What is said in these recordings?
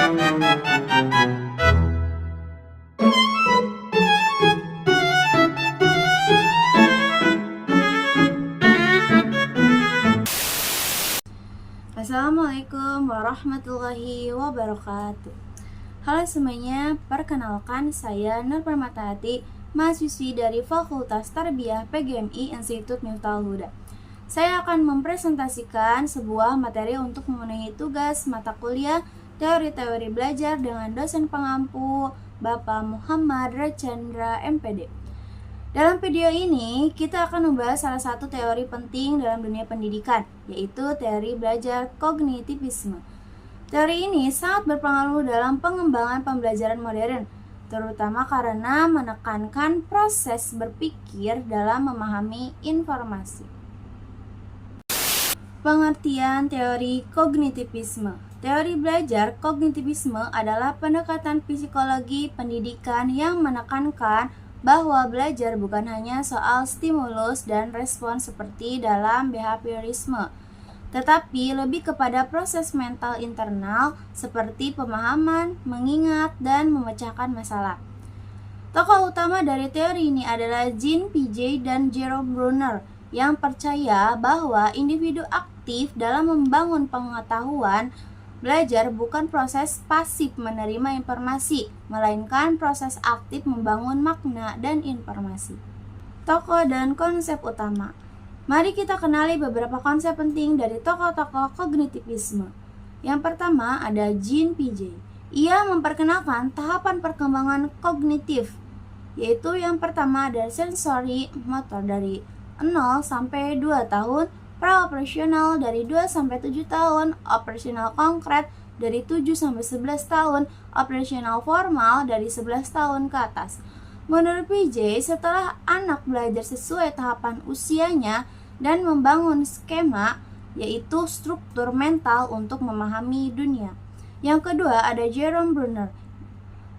Assalamualaikum warahmatullahi wabarakatuh. Halo semuanya, perkenalkan saya Nur Permatahati, mahasiswi dari Fakultas Tarbiyah PGMI Institut Miftahul Huda. Saya akan mempresentasikan sebuah materi untuk memenuhi tugas mata kuliah teori-teori belajar dengan dosen pengampu Bapak Muhammad Rechandra MPD. Dalam video ini, kita akan membahas salah satu teori penting dalam dunia pendidikan, yaitu teori belajar kognitivisme. Teori ini sangat berpengaruh dalam pengembangan pembelajaran modern, terutama karena menekankan proses berpikir dalam memahami informasi. Pengertian teori kognitivisme. Teori belajar kognitivisme adalah pendekatan psikologi pendidikan yang menekankan bahwa belajar bukan hanya soal stimulus dan respons seperti dalam behaviorisme, tetapi lebih kepada proses mental internal seperti pemahaman, mengingat, dan memecahkan masalah. Tokoh utama dari teori ini adalah Jean Piaget dan Jerome Bruner yang percaya bahwa individu aktif dalam membangun pengetahuan. Belajar bukan proses pasif menerima informasi, melainkan proses aktif membangun makna dan informasi. Tokoh dan konsep utama. Mari kita kenali beberapa konsep penting dari tokoh-tokoh kognitivisme. Yang pertama ada Jean Piaget. Ia memperkenalkan tahapan perkembangan kognitif, yaitu yang pertama ada sensori motor dari 0 sampai 2 tahun, pra-operasional dari 2-7 tahun, operasional konkret dari 7-11 tahun, operasional formal dari 11 tahun ke atas. Menurut Piaget, setelah anak belajar sesuai tahapan usianya dan membangun skema, yaitu struktur mental untuk memahami dunia. Yang kedua ada Jerome Bruner.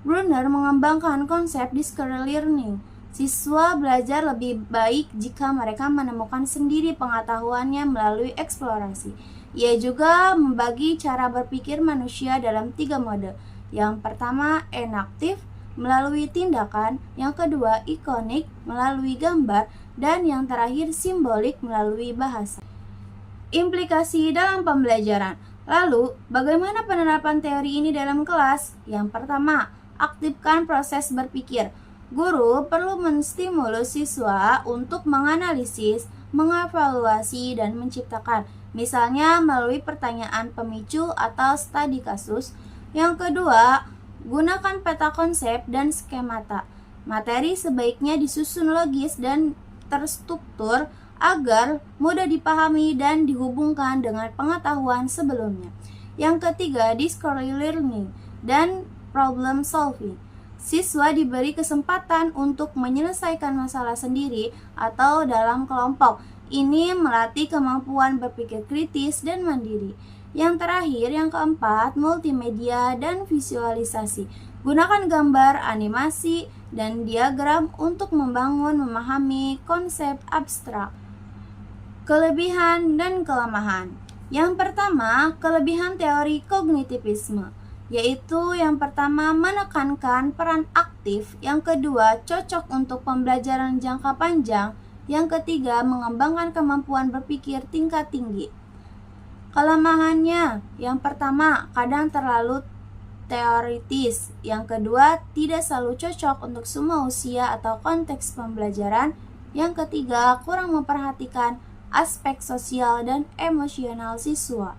Bruner mengembangkan konsep discovery learning. Siswa belajar lebih baik jika mereka menemukan sendiri pengetahuannya melalui eksplorasi. Ia juga membagi cara berpikir manusia dalam 3 mode. Yang pertama, enaktif melalui tindakan, yang kedua, ikonik melalui gambar, dan yang terakhir, simbolik melalui bahasa. Implikasi dalam pembelajaran. Lalu, bagaimana penerapan teori ini dalam kelas? Yang pertama, aktifkan proses berpikir. Guru perlu menstimulus siswa untuk menganalisis, mengevaluasi, dan menciptakan, misalnya melalui pertanyaan pemicu atau studi kasus. Yang kedua, gunakan peta konsep dan skemata. Materi sebaiknya disusun logis dan terstruktur agar mudah dipahami dan dihubungkan dengan pengetahuan sebelumnya. Yang ketiga, discovery learning dan problem solving. Siswa diberi kesempatan untuk menyelesaikan masalah sendiri atau dalam kelompok. Ini melatih kemampuan berpikir kritis dan mandiri. Yang terakhir, yang keempat, multimedia dan visualisasi. Gunakan gambar, animasi, dan diagram untuk memahami konsep abstrak. Kelebihan dan kelemahan. Yang pertama, kelebihan teori kognitivisme, yaitu yang pertama menekankan peran aktif, yang kedua cocok untuk pembelajaran jangka panjang, yang ketiga mengembangkan kemampuan berpikir tingkat tinggi. Kelemahannya, yang pertama kadang terlalu teoritis, yang kedua tidak selalu cocok untuk semua usia atau konteks pembelajaran, yang ketiga kurang memperhatikan aspek sosial dan emosional siswa.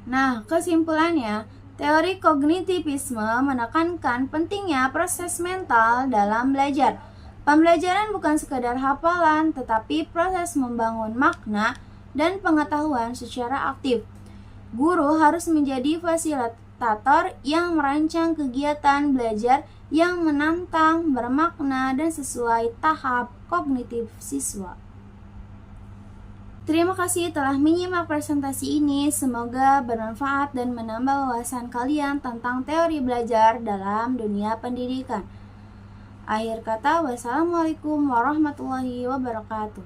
Nah, kesimpulannya, teori kognitivisme menekankan pentingnya proses mental dalam belajar. Pembelajaran bukan sekedar hafalan, tetapi proses membangun makna dan pengetahuan secara aktif. Guru harus menjadi fasilitator yang merancang kegiatan belajar yang menantang, bermakna, dan sesuai tahap kognitif siswa. Terima kasih telah menyimak presentasi ini. Semoga bermanfaat dan menambah wawasan kalian tentang teori belajar dalam dunia pendidikan. Akhir kata, wassalamualaikum warahmatullahi wabarakatuh.